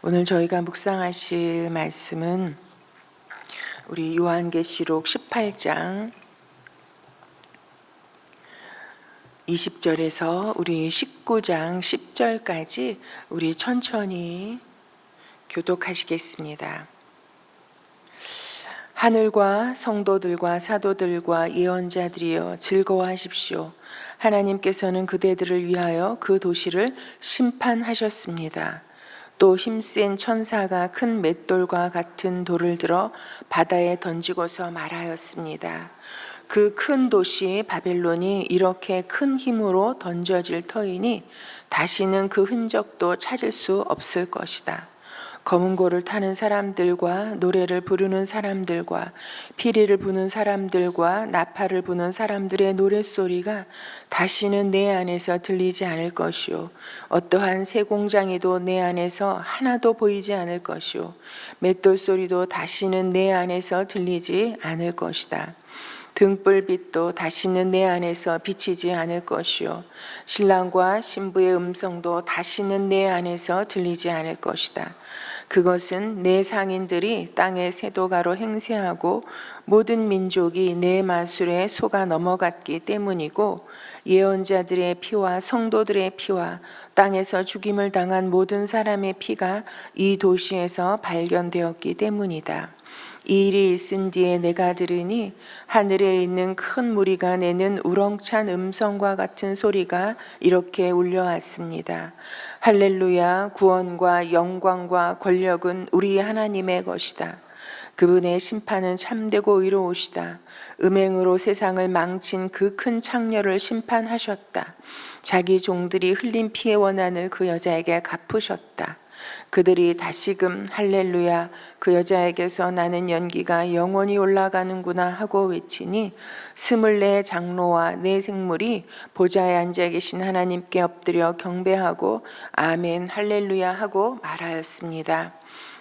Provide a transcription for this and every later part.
오늘 저희가 묵상하실 말씀은 우리 요한계시록 18장 20절에서 우리 19장 10절까지 우리 천천히 교독하시겠습니다. 하늘과 성도들과 사도들과 예언자들이여 즐거워하십시오. 하나님께서는 그대들을 위하여 그 도시를 심판하셨습니다. 또 힘센 천사가 큰 맷돌과 같은 돌을 들어 바다에 던지고서 말하였습니다. 그 큰 도시 바벨론이 이렇게 큰 힘으로 던져질 터이니 다시는 그 흔적도 찾을 수 없을 것이다. 검은 고를 타는 사람들과 노래를 부르는 사람들과 피리를 부는 사람들과 나팔을 부는 사람들의 노랫소리가 다시는 내 안에서 들리지 않을 것이요 어떠한 새 공장에도 내 안에서 하나도 보이지 않을 것이요 맷돌 소리도 다시는 내 안에서 들리지 않을 것이다. 등불빛도 다시는 내 안에서 비치지 않을 것이요 신랑과 신부의 음성도 다시는 내 안에서 들리지 않을 것이다. 그것은 내 상인들이 땅의 세도가로 행세하고 모든 민족이 내 마술에 속아 넘어갔기 때문이고 예언자들의 피와 성도들의 피와 땅에서 죽임을 당한 모든 사람의 피가 이 도시에서 발견되었기 때문이다. 이 일이 있은 뒤에 내가 들으니 하늘에 있는 큰 무리가 내는 우렁찬 음성과 같은 소리가 이렇게 울려왔습니다. 할렐루야, 구원과 영광과 권력은 우리 하나님의 것이다. 그분의 심판은 참되고 의로우시다. 음행으로 세상을 망친 그 큰 창녀를 심판하셨다. 자기 종들이 흘린 피의 원한을 그 여자에게 갚으셨다. 그들이 다시금 할렐루야, 그 여자에게서 나는 연기가 영원히 올라가는구나 하고 외치니 24 장로와 네 생물이 보좌에 앉아 계신 하나님께 엎드려 경배하고 아멘 할렐루야 하고 말하였습니다.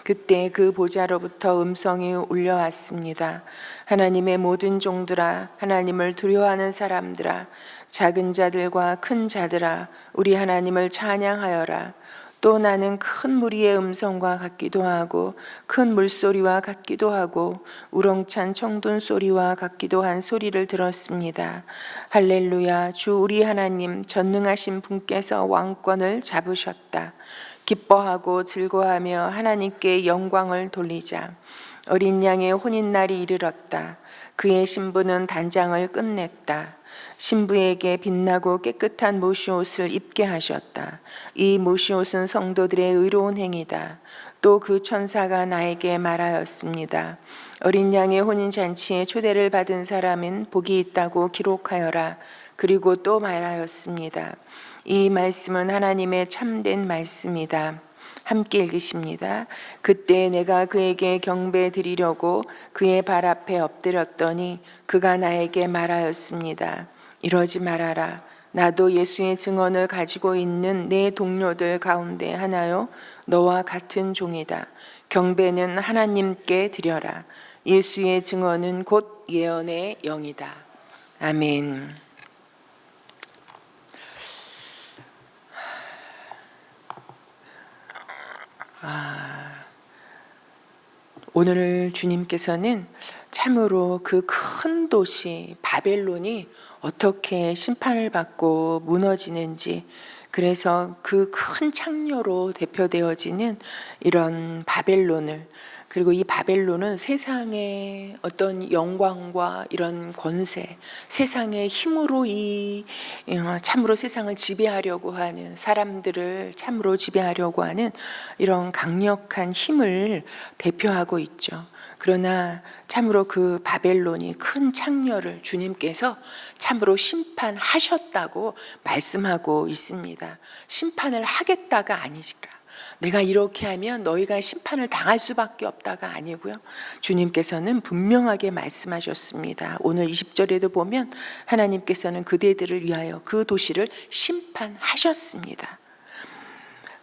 그때 그 보좌로부터 음성이 울려왔습니다. 하나님의 모든 종들아, 하나님을 두려워하는 사람들아, 작은 자들과 큰 자들아, 우리 하나님을 찬양하여라. 또 나는 큰 무리의 음성과 같기도 하고 큰 물소리와 같기도 하고 우렁찬 청둔 소리와 같기도 한 소리를 들었습니다. 할렐루야, 주 우리 하나님 전능하신 분께서 왕권을 잡으셨다. 기뻐하고 즐거워하며 하나님께 영광을 돌리자. 어린 양의 혼인날이 이르렀다. 그의 신부는 단장을 끝냈다. 신부에게 빛나고 깨끗한 모시옷을 입게 하셨다. 이 모시옷은 성도들의 의로운 행위다. 또 그 천사가 나에게 말하였습니다. 어린 양의 혼인잔치에 초대를 받은 사람은 복이 있다고 기록하여라. 그리고 또 말하였습니다. 이 말씀은 하나님의 참된 말씀이다. 함께 읽으십니다. 그때 내가 그에게 경배 드리려고 그의 발 앞에 엎드렸더니 그가 나에게 말하였습니다. 이러지 말아라. 나도 예수의 증언을 가지고 있는 내 동료들 가운데 하나요. 너와 같은 종이다. 경배는 하나님께 드려라. 예수의 증언은 곧 예언의 영이다. 아멘. 오늘 주님께서는 참으로 그 큰 도시 바벨론이 어떻게 심판을 받고 무너지는지, 그래서 그 큰 창녀로 대표되어지는 이런 바벨론을, 그리고 이 바벨론은 세상의 어떤 영광과 이런 권세, 세상의 힘으로 참으로 세상을 지배하려고 하는, 사람들을 참으로 지배하려고 하는 이런 강력한 힘을 대표하고 있죠. 그러나 참으로 그 바벨론이 큰 창녀를 주님께서 참으로 심판하셨다고 말씀하고 있습니다. 심판을 하겠다가 아니시라. 내가 이렇게 하면 너희가 심판을 당할 수밖에 없다가 아니고요. 주님께서는 분명하게 말씀하셨습니다. 오늘 20절에도 보면 하나님께서는 그대들을 위하여 그 도시를 심판하셨습니다.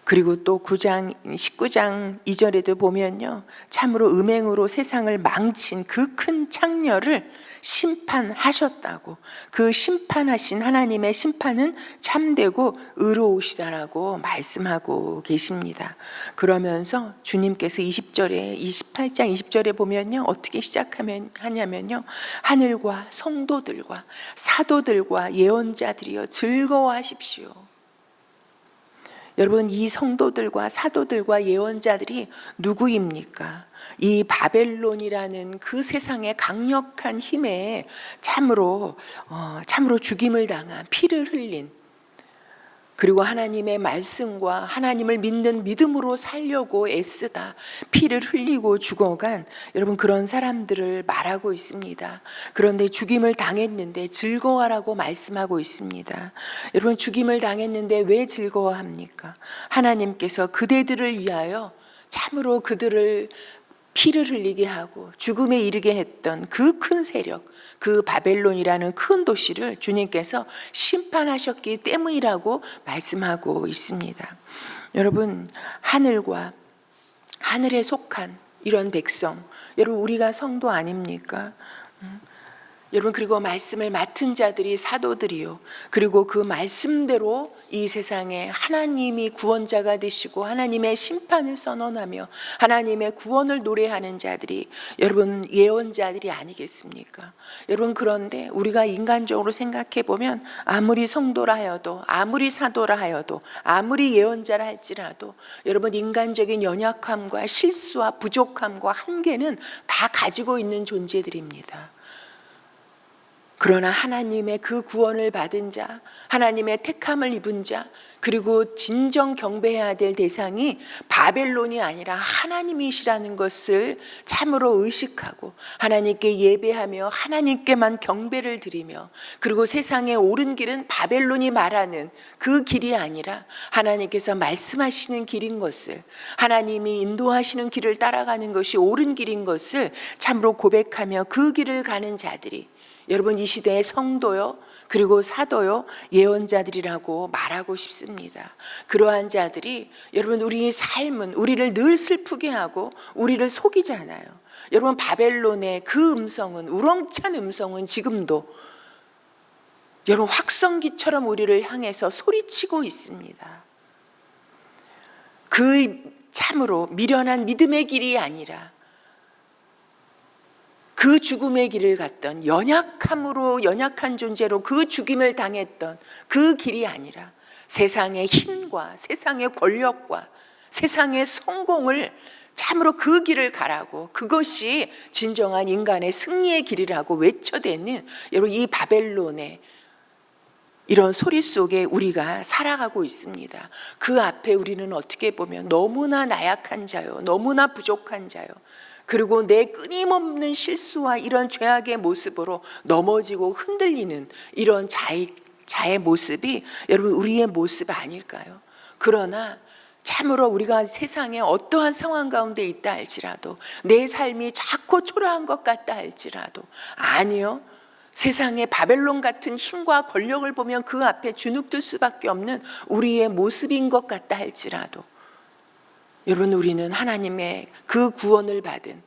그리고 또 19장 2절에도 보면요. 참으로 음행으로 세상을 망친 그 큰 창녀를 심판하셨다고. 그 심판하신 하나님의 심판은 참되고 의로우시다라고 말씀하고 계십니다. 그러면서 주님께서 20절에 28장 20절에 보면요, 어떻게 하냐면요, 하늘과 성도들과 사도들과 예언자들이여 즐거워하십시오. 여러분, 이 성도들과 사도들과 예언자들이 누구입니까? 이 바벨론이라는 그 세상의 강력한 힘에 참으로 죽임을 당한, 피를 흘린, 그리고 하나님의 말씀과 하나님을 믿는 믿음으로 살려고 애쓰다 피를 흘리고 죽어간 여러분, 그런 사람들을 말하고 있습니다. 그런데 죽임을 당했는데 즐거워하라고 말씀하고 있습니다. 여러분, 죽임을 당했는데 왜 즐거워합니까? 하나님께서 그대들을 위하여 참으로 그들을 피를 흘리게 하고 죽음에 이르게 했던 그 큰 세력, 그 바벨론이라는 큰 도시를 주님께서 심판하셨기 때문이라고 말씀하고 있습니다. 여러분, 하늘과 하늘에 속한 이런 백성, 여러분, 우리가 성도 아닙니까? 여러분, 그리고 말씀을 맡은 자들이 사도들이요, 그리고 그 말씀대로 이 세상에 하나님이 구원자가 되시고 하나님의 심판을 선언하며 하나님의 구원을 노래하는 자들이 여러분 예언자들이 아니겠습니까? 여러분, 그런데 우리가 인간적으로 생각해 보면 아무리 성도라 하여도, 아무리 사도라 하여도, 아무리 예언자라 할지라도 여러분, 인간적인 연약함과 실수와 부족함과 한계는 다 가지고 있는 존재들입니다. 그러나 하나님의 그 구원을 받은 자, 하나님의 택함을 입은 자, 그리고 진정 경배해야 될 대상이 바벨론이 아니라 하나님이시라는 것을 참으로 의식하고 하나님께 예배하며 하나님께만 경배를 드리며, 그리고 세상의 옳은 길은 바벨론이 말하는 그 길이 아니라 하나님께서 말씀하시는 길인 것을, 하나님이 인도하시는 길을 따라가는 것이 옳은 길인 것을 참으로 고백하며 그 길을 가는 자들이 여러분, 이 시대의 성도요, 그리고 사도요, 예언자들이라고 말하고 싶습니다. 그러한 자들이 여러분, 우리의 삶은 우리를 늘 슬프게 하고 우리를 속이잖아요. 여러분, 바벨론의 그 음성은, 우렁찬 음성은 지금도 여러분 확성기처럼 우리를 향해서 소리치고 있습니다. 그 참으로 미련한 믿음의 길이 아니라 그 죽음의 길을 갔던, 연약함으로, 연약한 존재로 그 죽임을 당했던 그 길이 아니라 세상의 힘과 세상의 권력과 세상의 성공을 참으로 그 길을 가라고, 그것이 진정한 인간의 승리의 길이라고 외쳐대는 여러분, 이 바벨론의 이런 소리 속에 우리가 살아가고 있습니다. 그 앞에 우리는 어떻게 보면 너무나 나약한 자요, 너무나 부족한 자요, 그리고 내 끊임없는 실수와 이런 죄악의 모습으로 넘어지고 흔들리는 이런 자의 모습이 여러분 우리의 모습 아닐까요? 그러나 참으로 우리가 세상에 어떠한 상황 가운데 있다 할지라도, 내 삶이 작고 초라한 것 같다 할지라도, 아니요, 세상의 바벨론 같은 힘과 권력을 보면 그 앞에 주눅들 수밖에 없는 우리의 모습인 것 같다 할지라도 여러분, 우리는 하나님의 그 구원을 받은,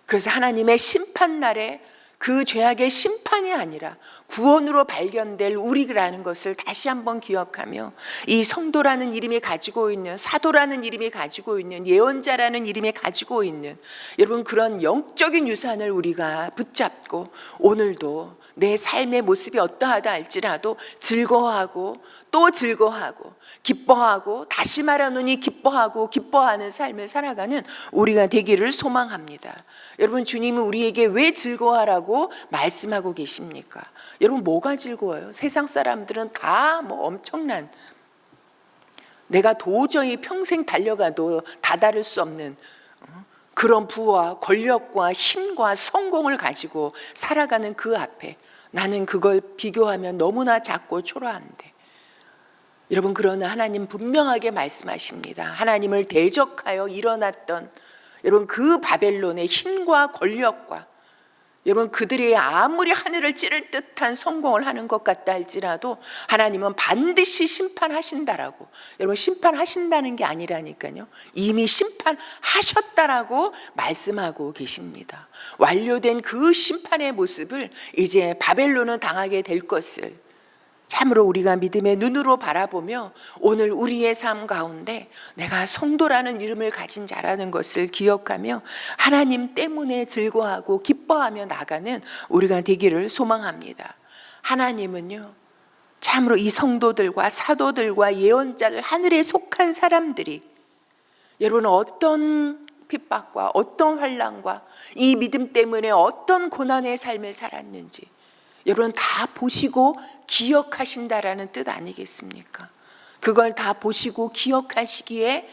그래서 하나님의 심판날에 그 죄악의 심판이 아니라 구원으로 발견될 우리라는 것을 다시 한번 기억하며, 이 성도라는 이름이 가지고 있는, 사도라는 이름이 가지고 있는, 예언자라는 이름이 가지고 있는 여러분 그런 영적인 유산을 우리가 붙잡고 오늘도 내 삶의 모습이 어떠하다 할지라도 즐거워하고 또 즐거워하고 기뻐하고 다시 말하노니 기뻐하고 기뻐하는 삶을 살아가는 우리가 되기를 소망합니다. 여러분, 주님은 우리에게 왜 즐거워하라고 말씀하고 계십니까? 여러분, 뭐가 즐거워요? 세상 사람들은 다 엄청난, 내가 도저히 평생 달려가도 다다를 수 없는 그런 부와 권력과 힘과 성공을 가지고 살아가는 그 앞에 나는 그걸 비교하면 너무나 작고 초라한데, 여러분, 그러나 하나님 분명하게 말씀하십니다. 하나님을 대적하여 일어났던 여러분 그 바벨론의 힘과 권력과 여러분, 그들이 아무리 하늘을 찌를 듯한 성공을 하는 것 같다 할지라도 하나님은 반드시 심판하신다라고. 여러분, 심판하신다는 게 아니라니까요, 이미 심판하셨다라고 말씀하고 계십니다. 완료된 그 심판의 모습을 이제 바벨론은 당하게 될 것을 참으로 우리가 믿음의 눈으로 바라보며 오늘 우리의 삶 가운데 내가 성도라는 이름을 가진 자라는 것을 기억하며 하나님 때문에 즐거워하고 기뻐하며 나가는 우리가 되기를 소망합니다. 하나님은요, 참으로 이 성도들과 사도들과 예언자들, 하늘에 속한 사람들이 여러분 어떤 핍박과 어떤 환난과 이 믿음 때문에 어떤 고난의 삶을 살았는지 여러분 다 보시고 기억하신다라는 뜻 아니겠습니까? 그걸 다 보시고 기억하시기에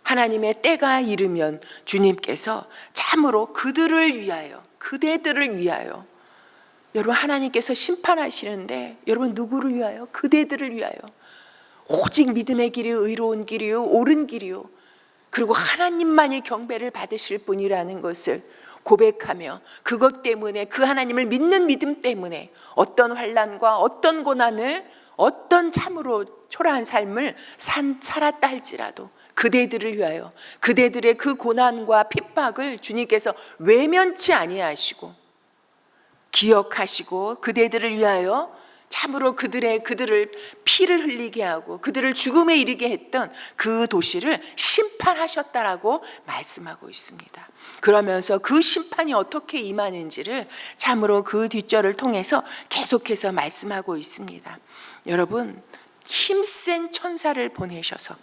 하나님의 때가 이르면 주님께서 참으로 그들을 위하여, 그대들을 위하여, 여러분 하나님께서 심판하시는데 여러분 누구를 위하여? 그대들을 위하여. 오직 믿음의 길이 의로운 길이요 옳은 길이요 그리고 하나님만이 경배를 받으실 분이라는 것을 고백하며 그것 때문에, 그 하나님을 믿는 믿음 때문에 어떤 환난과 어떤 고난을, 어떤 참으로 초라한 삶을 살았다 할지라도 그대들을 위하여, 그대들의 그 고난과 핍박을 주님께서 외면치 아니하시고 기억하시고 그대들을 위하여 참으로 그들을 피를 흘리게 하고 그들을 죽음에 이르게 했던 그 도시를 심판하셨다라고 말씀하고 있습니다. 그러면서 그 심판이 어떻게 임하는지를 참으로 그 뒷절을 통해서 계속해서 말씀하고 있습니다. 여러분, 힘센 천사를 보내셔서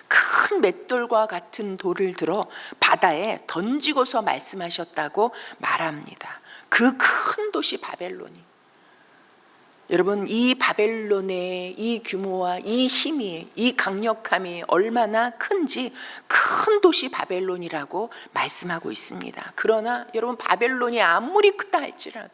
큰 맷돌과 같은 돌을 들어 바다에 던지고서 말씀하셨다고 말합니다. 그 큰 도시 바벨론이, 여러분 이 바벨론의 이 규모와 이 힘이, 이 강력함이 얼마나 큰지 큰 도시 바벨론이라고 말씀하고 있습니다. 그러나 여러분 바벨론이 아무리 크다 할지라도,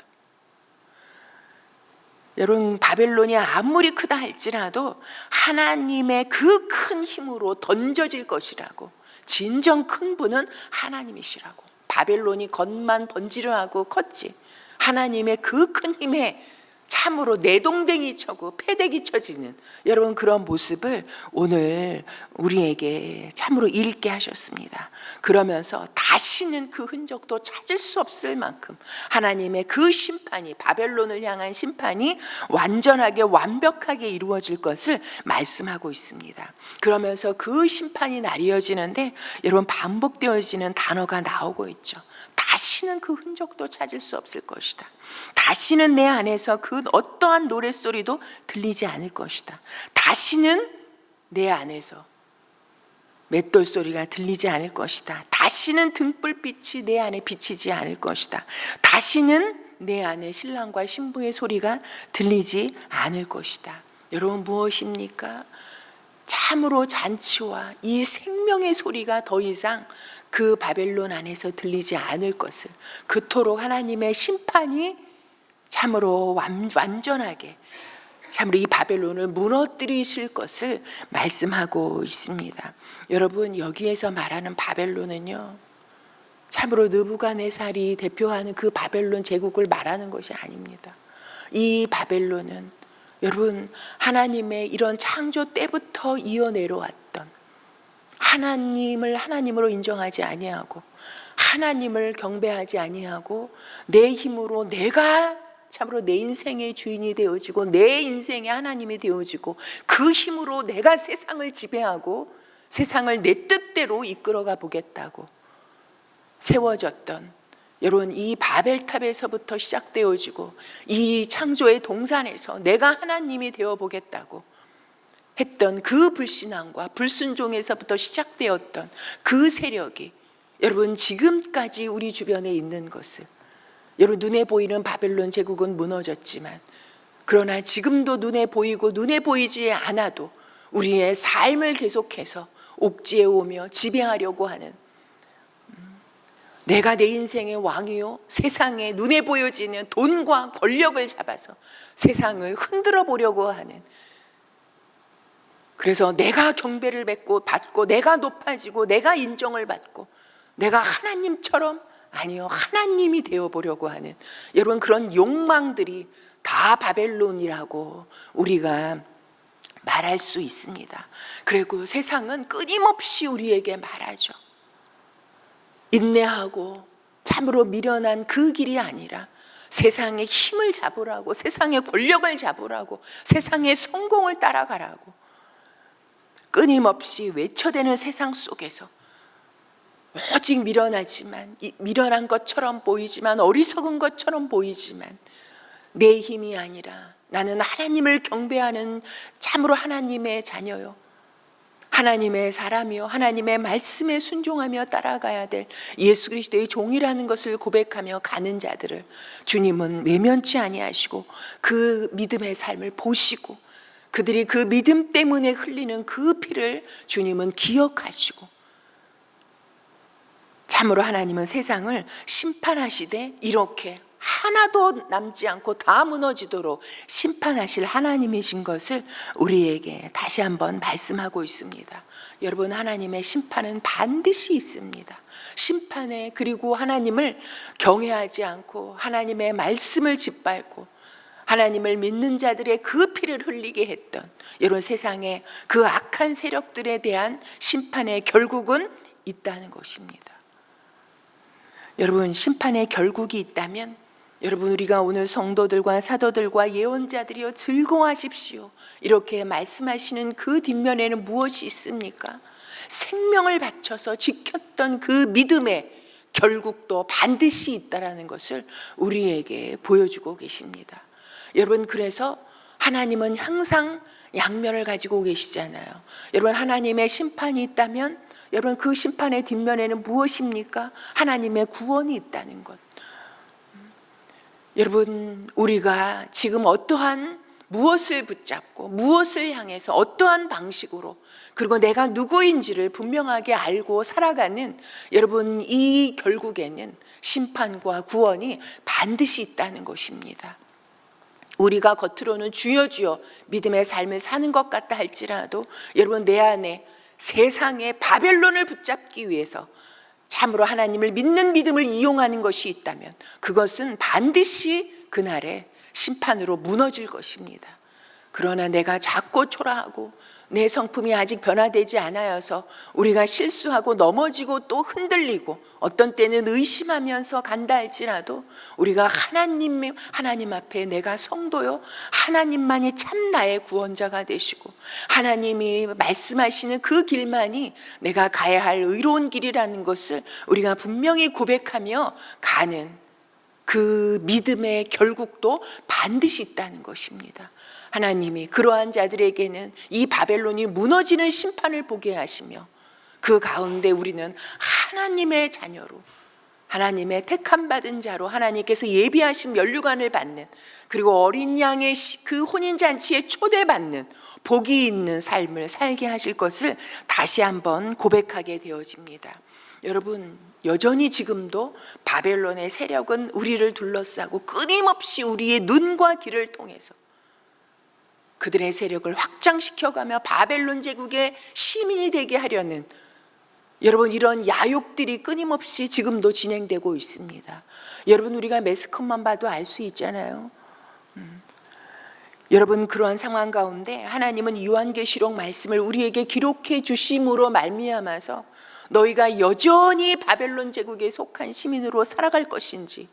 여러분 바벨론이 아무리 크다 할지라도 하나님의 그 큰 힘으로 던져질 것이라고. 진정 큰 분은 하나님이시라고. 바벨론이 겉만 번지르하고 컸지 하나님의 그 큰 힘에 참으로 내동댕이 쳐고 패대기 쳐지는 여러분 그런 모습을 오늘 우리에게 참으로 읽게 하셨습니다. 그러면서 다시는 그 흔적도 찾을 수 없을 만큼 하나님의 그 심판이, 바벨론을 향한 심판이 완전하게 완벽하게 이루어질 것을 말씀하고 있습니다. 그러면서 그 심판이 나뉘어지는데 여러분 반복되어지는 단어가 나오고 있죠. 다시는 그 흔적도 찾을 수 없을 것이다. 다시는 내 안에서 그 어떠한 노랫소리도 들리지 않을 것이다. 다시는 내 안에서 맷돌 소리가 들리지 않을 것이다. 다시는 등불빛이 내 안에 비치지 않을 것이다. 다시는 내 안에 신랑과 신부의 소리가 들리지 않을 것이다. 여러분 무엇입니까? 참으로 잔치와 이 생명의 소리가 더 이상 그 바벨론 안에서 들리지 않을 것을, 그토록 하나님의 심판이 참으로 완전하게 참으로 이 바벨론을 무너뜨리실 것을 말씀하고 있습니다. 여러분 여기에서 말하는 바벨론은요 참으로 느부갓네살이 대표하는 그 바벨론 제국을 말하는 것이 아닙니다. 이 바벨론은 여러분 하나님의 이런 창조 때부터 이어내려왔던, 하나님을 하나님으로 인정하지 아니하고 하나님을 경배하지 아니하고 내 힘으로 내가 참으로 내 인생의 주인이 되어지고 내 인생의 하나님이 되어지고 그 힘으로 내가 세상을 지배하고 세상을 내 뜻대로 이끌어가 보겠다고 세워졌던 여러분 이 바벨탑에서부터 시작되어지고 이 창조의 동산에서 내가 하나님이 되어보겠다고 했던 그 불신앙과 불순종에서부터 시작되었던 그 세력이 여러분 지금까지 우리 주변에 있는 것을, 여러분 눈에 보이는 바벨론 제국은 무너졌지만 그러나 지금도 눈에 보이고 눈에 보이지 않아도 우리의 삶을 계속해서 옥죄해 오며 지배하려고 하는, 내가 내 인생의 왕이요 세상에 눈에 보여지는 돈과 권력을 잡아서 세상을 흔들어 보려고 하는, 그래서 내가 경배를 받고 내가 높아지고 내가 인정을 받고 내가 하나님처럼 아니요, 하나님이 되어보려고 하는 여러분 그런 욕망들이 다 바벨론이라고 우리가 말할 수 있습니다. 그리고 세상은 끊임없이 우리에게 말하죠. 인내하고 참으로 미련한 그 길이 아니라 세상의 힘을 잡으라고, 세상의 권력을 잡으라고, 세상의 성공을 따라가라고 끊임없이 외쳐대는 세상 속에서 오직 미련하지만, 미련한 것처럼 보이지만, 어리석은 것처럼 보이지만 내 힘이 아니라 나는 하나님을 경배하는 참으로 하나님의 자녀요, 하나님의 사람이요, 하나님의 말씀에 순종하며 따라가야 될 예수 그리스도의 종이라는 것을 고백하며 가는 자들을 주님은 외면치 아니하시고 그 믿음의 삶을 보시고 그들이 그 믿음 때문에 흘리는 그 피를 주님은 기억하시고 참으로 하나님은 세상을 심판하시되 이렇게 하나도 남지 않고 다 무너지도록 심판하실 하나님이신 것을 우리에게 다시 한번 말씀하고 있습니다. 여러분, 하나님의 심판은 반드시 있습니다. 심판에, 그리고 하나님을 경외하지 않고 하나님의 말씀을 짓밟고 하나님을 믿는 자들의 그 피를 흘리게 했던 여러분 세상의 그 악한 세력들에 대한 심판의 결국은 있다는 것입니다. 여러분, 심판의 결국이 있다면 여러분, 우리가 오늘 성도들과 사도들과 예언자들이여 즐거워하십시오 이렇게 말씀하시는 그 뒷면에는 무엇이 있습니까? 생명을 바쳐서 지켰던 그 믿음의 결국도 반드시 있다라는 것을 우리에게 보여주고 계십니다. 여러분, 그래서 하나님은 항상 양면을 가지고 계시잖아요. 여러분, 하나님의 심판이 있다면 여러분 그 심판의 뒷면에는 무엇입니까? 하나님의 구원이 있다는 것. 여러분, 우리가 지금 어떠한 무엇을 붙잡고 무엇을 향해서 어떠한 방식으로 그리고 내가 누구인지를 분명하게 알고 살아가는 여러분 이 결국에는 심판과 구원이 반드시 있다는 것입니다. 우리가 겉으로는 주여 주여 믿음의 삶을 사는 것 같다 할지라도 여러분 내 안에 세상의 바벨론을 붙잡기 위해서 참으로 하나님을 믿는 믿음을 이용하는 것이 있다면 그것은 반드시 그날의 심판으로 무너질 것입니다. 그러나 내가 작고 초라하고 내 성품이 아직 변화되지 않아서 우리가 실수하고 넘어지고 또 흔들리고 어떤 때는 의심하면서 간다 할지라도 우리가 하나님 앞에 내가 성도요, 하나님만이 참 나의 구원자가 되시고 하나님이 말씀하시는 그 길만이 내가 가야 할 의로운 길이라는 것을 우리가 분명히 고백하며 가는 그 믿음의 결국도 반드시 있다는 것입니다. 하나님이 그러한 자들에게는 이 바벨론이 무너지는 심판을 보게 하시며 그 가운데 우리는 하나님의 자녀로, 하나님의 택함 받은 자로 하나님께서 예비하신 면류관을 받는, 그리고 어린 양의 그 혼인잔치에 초대받는 복이 있는 삶을 살게 하실 것을 다시 한번 고백하게 되어집니다. 여러분, 여전히 지금도 바벨론의 세력은 우리를 둘러싸고 끊임없이 우리의 눈과 귀를 통해서 그들의 세력을 확장시켜가며 바벨론 제국의 시민이 되게 하려는 여러분 이런 야욕들이 끊임없이 지금도 진행되고 있습니다. 여러분, 우리가 매스컴만 봐도 알 수 있잖아요. 여러분, 그러한 상황 가운데 하나님은 요한계시록 말씀을 우리에게 기록해 주심으로 말미암아서 너희가 여전히 바벨론 제국에 속한 시민으로 살아갈 것인지,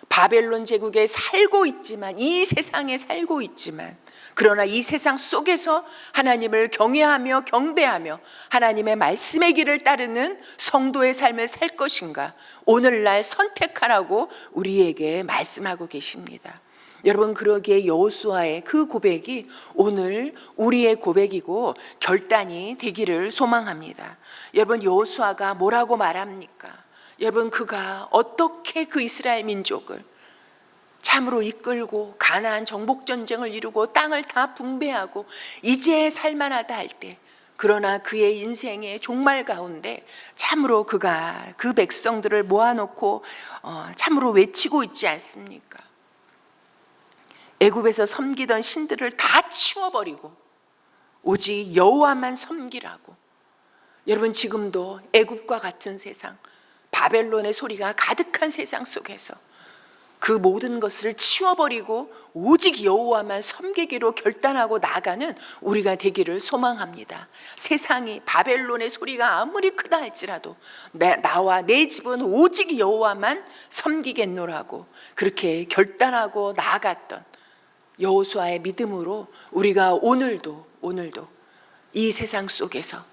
바벨론 제국에 살고 있지만, 이 세상에 살고 있지만, 그러나 이 세상 속에서 하나님을 경외하며 경배하며 하나님의 말씀의 길을 따르는 성도의 삶을 살 것인가, 오늘날 선택하라고 우리에게 말씀하고 계십니다. 여러분, 그러기에 여호수아의 그 고백이 오늘 우리의 고백이고 결단이 되기를 소망합니다. 여러분, 여호수아가 뭐라고 말합니까? 여러분, 그가 어떻게 그 이스라엘 민족을 참으로 이끌고 가나안 정복 전쟁을 이루고 땅을 다 분배하고 이제 살만하다 할 때, 그러나 그의 인생의 종말 가운데 참으로 그가 그 백성들을 모아놓고 참으로 외치고 있지 않습니까? 애굽에서 섬기던 신들을 다 치워버리고 오직 여호와만 섬기라고. 여러분, 지금도 애굽과 같은 세상, 바벨론의 소리가 가득한 세상 속에서 그 모든 것을 치워버리고 오직 여호와만 섬기기로 결단하고 나가는 우리가 되기를 소망합니다. 세상이 바벨론의 소리가 아무리 크다 할지라도 나와 내 집은 오직 여호와만 섬기겠노라고 그렇게 결단하고 나아갔던 여호수아의 믿음으로 우리가 오늘도 이 세상 속에서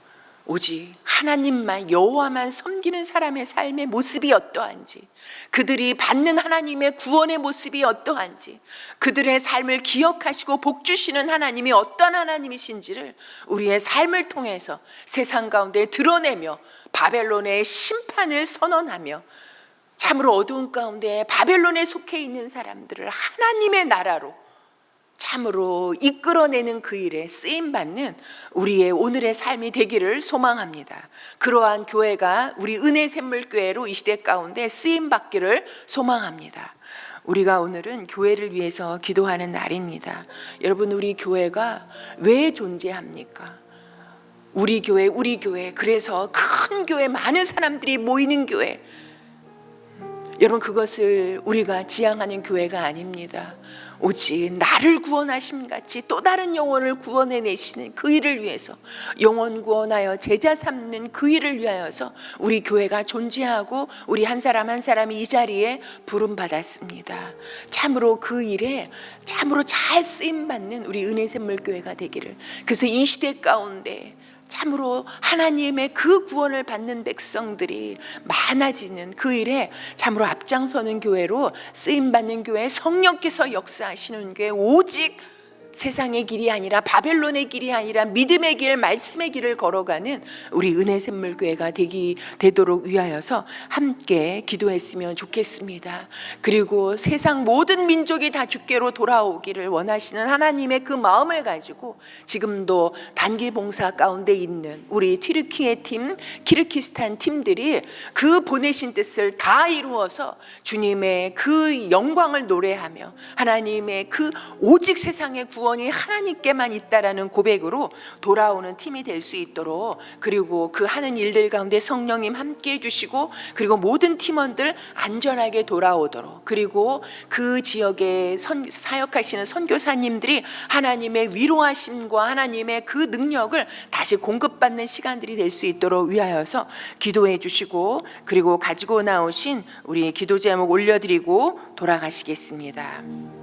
오직 하나님만 여호와만 섬기는 사람의 삶의 모습이 어떠한지, 그들이 받는 하나님의 구원의 모습이 어떠한지, 그들의 삶을 기억하시고 복 주시는 하나님이 어떤 하나님이신지를 우리의 삶을 통해서 세상 가운데 드러내며 바벨론의 심판을 선언하며 참으로 어두운 가운데 바벨론에 속해 있는 사람들을 하나님의 나라로 참으로 이끌어내는 그 일에 쓰임받는 우리의 오늘의 삶이 되기를 소망합니다. 그러한 교회가 우리 은혜샘물교회로 이 시대 가운데 쓰임받기를 소망합니다. 우리가 오늘은 교회를 위해서 기도하는 날입니다. 여러분, 우리 교회가 왜 존재합니까? 우리 교회, 그래서 큰 교회, 많은 사람들이 모이는 교회, 여러분, 그것을 우리가 지향하는 교회가 아닙니다. 오직 나를 구원하심 같이 또 다른 영혼을 구원해내시는 그 일을 위해서, 영혼 구원하여 제자 삼는 그 일을 위하여서 우리 교회가 존재하고 우리 한 사람 한 사람이 이 자리에 부름받았습니다. 참으로 그 일에 참으로 잘 쓰임받는 우리 은혜샘물교회가 되기를, 그래서 이 시대 가운데 참으로 하나님의 그 구원을 받는 백성들이 많아지는 그 일에 참으로 앞장서는 교회로 쓰임받는 교회, 성령께서 역사하시는 교회, 오직 세상의 길이 아니라 바벨론의 길이 아니라 믿음의 길, 말씀의 길을 걸어가는 우리 은혜샘물교회가 되도록 위하여서 함께 기도했으면 좋겠습니다. 그리고 세상 모든 민족이 다 주께로 돌아오기를 원하시는 하나님의 그 마음을 가지고 지금도 단기 봉사 가운데 있는 우리 튀르키예 팀, 키르기스탄 팀들이 그 보내신 뜻을 다 이루어서 주님의 그 영광을 노래하며 하나님의 그 오직 세상의 구원이 하나님께만 있다라는 고백으로 돌아오는 팀이 될 수 있도록, 그리고 그 하는 일들 가운데 성령님 함께 해주시고, 그리고 모든 팀원들 안전하게 돌아오도록, 그리고 그 지역에 사역하시는 선교사님들이 하나님의 위로하심과 하나님의 그 능력을 다시 공급받는 시간들이 될 수 있도록 위하여서 기도해 주시고, 그리고 가지고 나오신 우리 기도 제목 올려드리고 돌아가시겠습니다.